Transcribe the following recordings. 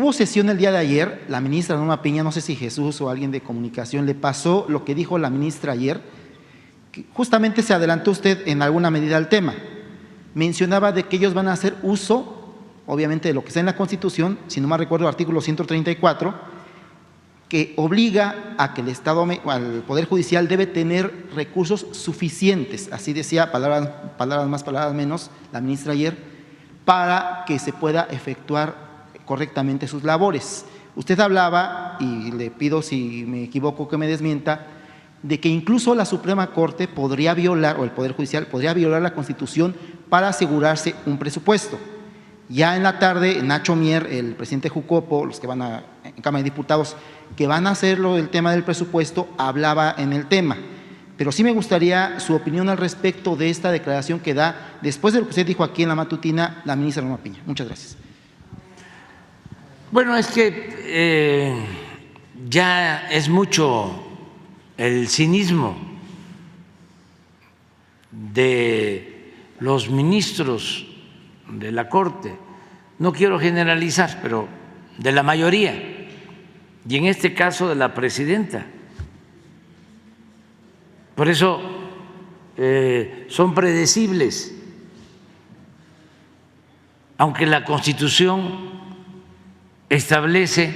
Hubo sesión el día de ayer, la ministra Norma Piña, no sé si Jesús o alguien de comunicación le pasó lo que dijo la ministra ayer, que justamente se adelantó usted en alguna medida al tema. Mencionaba de que ellos van a hacer uso, obviamente, de lo que está en la Constitución, si no me recuerdo, el artículo 134, que obliga a que el Estado, al Poder Judicial debe tener recursos suficientes, así decía, palabras más, palabras menos, la ministra ayer, para que se pueda efectuar correctamente sus labores. Usted hablaba, y le pido si me equivoco que me desmienta, de que incluso la Suprema Corte podría violar, o el Poder Judicial podría violar la Constitución para asegurarse un presupuesto. Ya en la tarde, Nacho Mier, el presidente Jucopo, los que van en Cámara de Diputados, que van a hacerlo el tema del presupuesto, hablaba en el tema. Pero sí me gustaría su opinión al respecto de esta declaración que da, después de lo que usted dijo aquí en la matutina, la ministra Norma Piña. Muchas gracias. Bueno, es que ya es mucho el cinismo de los ministros de la Corte, no quiero generalizar, pero de la mayoría, y en este caso de la presidenta. Por eso son predecibles, aunque la Constitución establece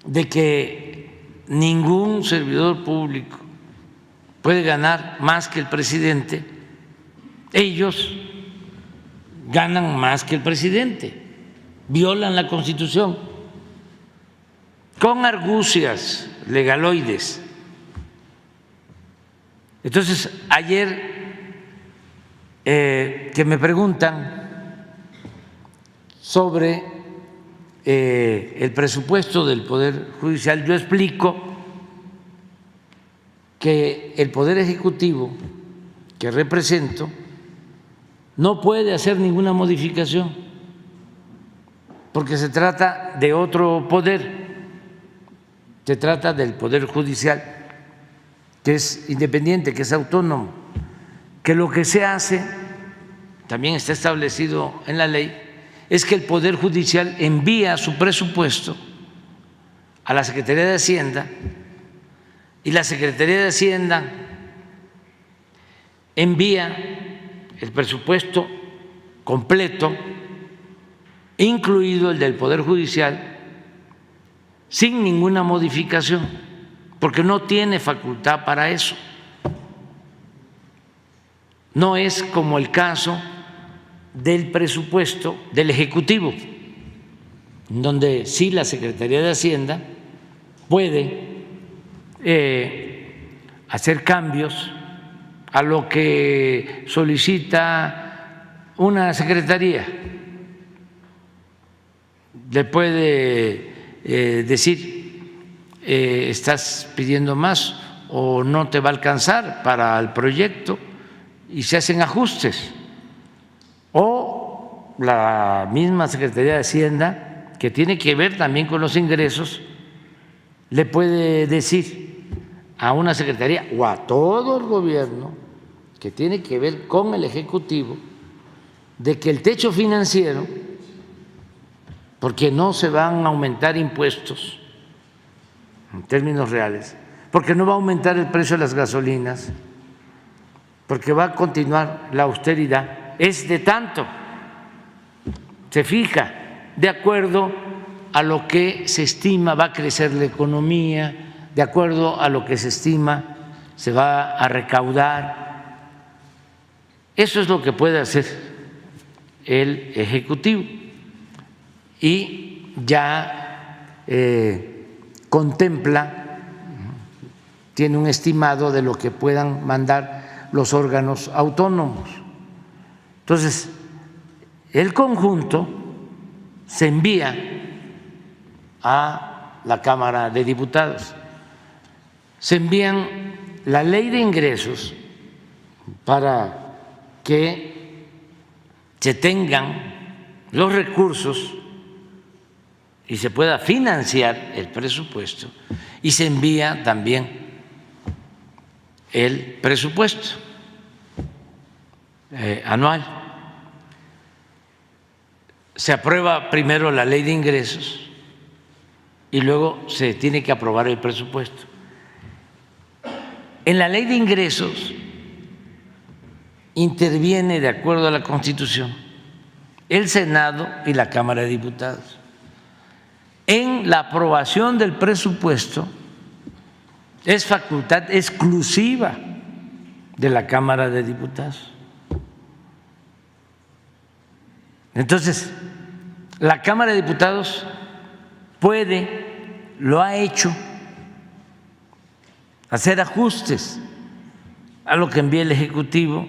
de que ningún servidor público puede ganar más que el presidente, ellos ganan más que el presidente, violan la Constitución con argucias legaloides. Entonces, ayer que me preguntan sobre el presupuesto del Poder Judicial, yo explico que el Poder Ejecutivo que represento no puede hacer ninguna modificación porque se trata de otro poder, se trata del Poder Judicial, que es independiente, que es autónomo, que lo que se hace, también está establecido en la ley, es que el Poder Judicial envía su presupuesto a la Secretaría de Hacienda y la Secretaría de Hacienda envía el presupuesto completo, incluido el del Poder Judicial, sin ninguna modificación, porque no tiene facultad para eso. No es como el caso del presupuesto del Ejecutivo, donde sí la Secretaría de Hacienda puede hacer cambios a lo que solicita una secretaría. Le puede decir, estás pidiendo más o no te va a alcanzar para el proyecto, y se hacen ajustes. O la misma Secretaría de Hacienda, que tiene que ver también con los ingresos, le puede decir a una secretaría o a todo el gobierno que tiene que ver con el Ejecutivo de que el techo financiero, porque no se van a aumentar impuestos en términos reales, porque no va a aumentar el precio de las gasolinas, porque va a continuar la austeridad, es de tanto, se fija de acuerdo a lo que se estima va a crecer la economía, de acuerdo a lo que se estima se va a recaudar. Eso es lo que puede hacer el Ejecutivo y ya contempla, tiene un estimado de lo que puedan mandar los órganos autónomos. Entonces, el conjunto se envía a la Cámara de Diputados, se envían la ley de ingresos para que se tengan los recursos y se pueda financiar el presupuesto, y se envía también el presupuesto anual. se aprueba primero la ley de ingresos y luego se tiene que aprobar el presupuesto. En la ley de ingresos interviene, de acuerdo a la Constitución, el Senado y la Cámara de Diputados. En la aprobación del presupuesto es facultad exclusiva de la Cámara de Diputados. Entonces, la Cámara de Diputados puede, lo ha hecho, hacer ajustes a lo que envía el Ejecutivo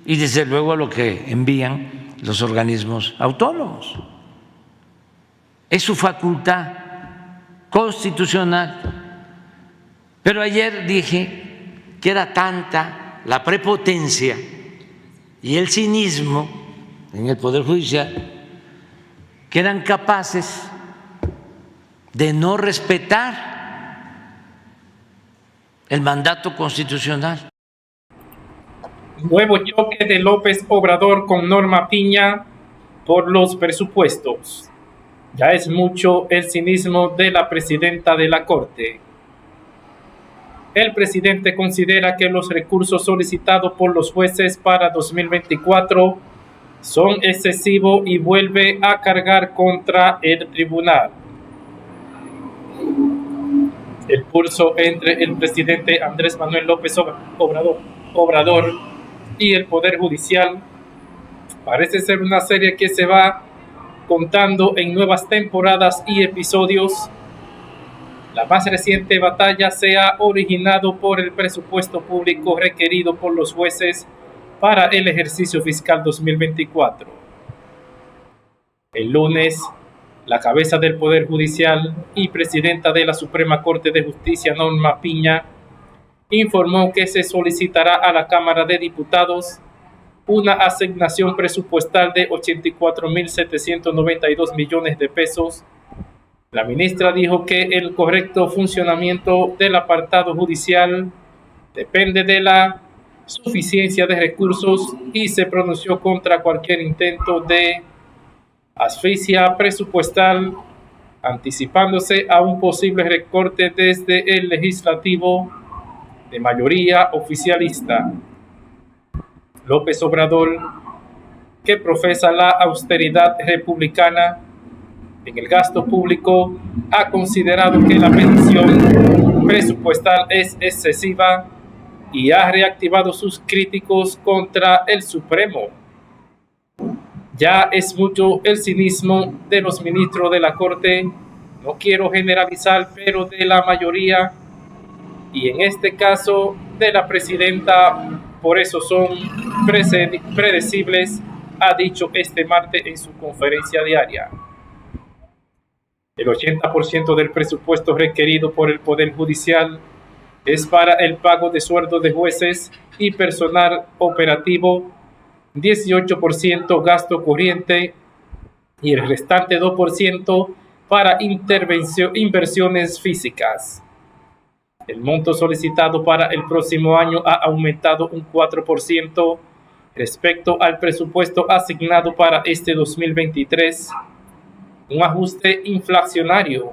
y desde luego a lo que envían los organismos autónomos. Es su facultad constitucional. Pero ayer dije que era tanta la prepotencia y el cinismo en el Poder Judicial que eran capaces de no respetar el mandato constitucional. Nuevo choque de López Obrador con Norma Piña por los presupuestos. Ya es mucho el cinismo de la presidenta de la Corte. El presidente considera que los recursos solicitados por los jueces para 2024 son excesivos y vuelve a cargar contra el tribunal. El pulso entre el presidente Andrés Manuel López Obrador y el Poder Judicial parece ser una serie que se va contando en nuevas temporadas y episodios. La más reciente batalla se ha originado por el presupuesto público requerido por los jueces para el ejercicio fiscal 2024. El lunes, la cabeza del Poder Judicial y presidenta de la Suprema Corte de Justicia, Norma Piña, informó que se solicitará a la Cámara de Diputados una asignación presupuestal de 84.792 millones de pesos. La ministra dijo que el correcto funcionamiento del apartado judicial depende de la suficiencia de recursos y se pronunció contra cualquier intento de asfixia presupuestal, anticipándose a un posible recorte desde el legislativo de mayoría oficialista. López Obrador, que profesa la austeridad republicana en el gasto público, ha considerado que la petición presupuestal es excesiva y ha reactivado sus críticos contra el Supremo. Ya es mucho el cinismo de los ministros de la Corte, no quiero generalizar, pero de la mayoría, y en este caso de la presidenta, por eso son predecibles, ha dicho este martes en su conferencia diaria. El 80% del presupuesto requerido por el Poder Judicial es para el pago de sueldos de jueces y personal operativo, 18% gasto corriente y el restante 2% para inversiones físicas. El monto solicitado para el próximo año ha aumentado un 4% respecto al presupuesto asignado para este 2023, un ajuste inflacionario.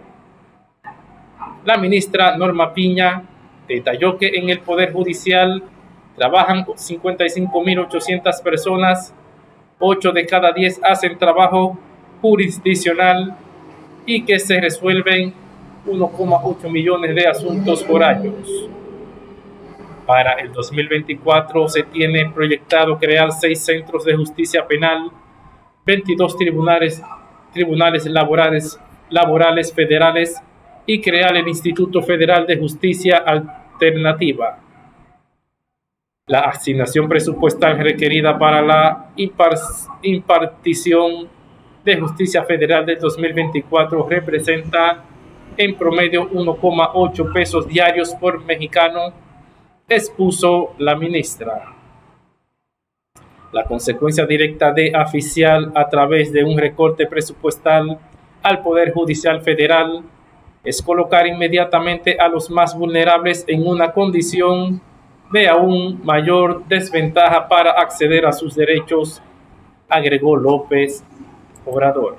La ministra Norma Piña detalló que en el Poder Judicial trabajan 55.800 personas, 8 de cada 10 hacen trabajo jurisdiccional y que se resuelven 1,8 millones de asuntos por año. Para el 2024 se tiene proyectado crear 6 centros de justicia penal, 22 tribunales laborales federales y crear el Instituto Federal de Justicia Alternativa. La asignación presupuestal requerida para la impartición de justicia federal del 2024 representa en promedio 1,8 pesos diarios por mexicano, expuso la ministra. La consecuencia directa de asfixiar a través de un recorte presupuestal al Poder Judicial Federal es colocar inmediatamente a los más vulnerables en una condición de aún mayor desventaja para acceder a sus derechos, agregó López Obrador.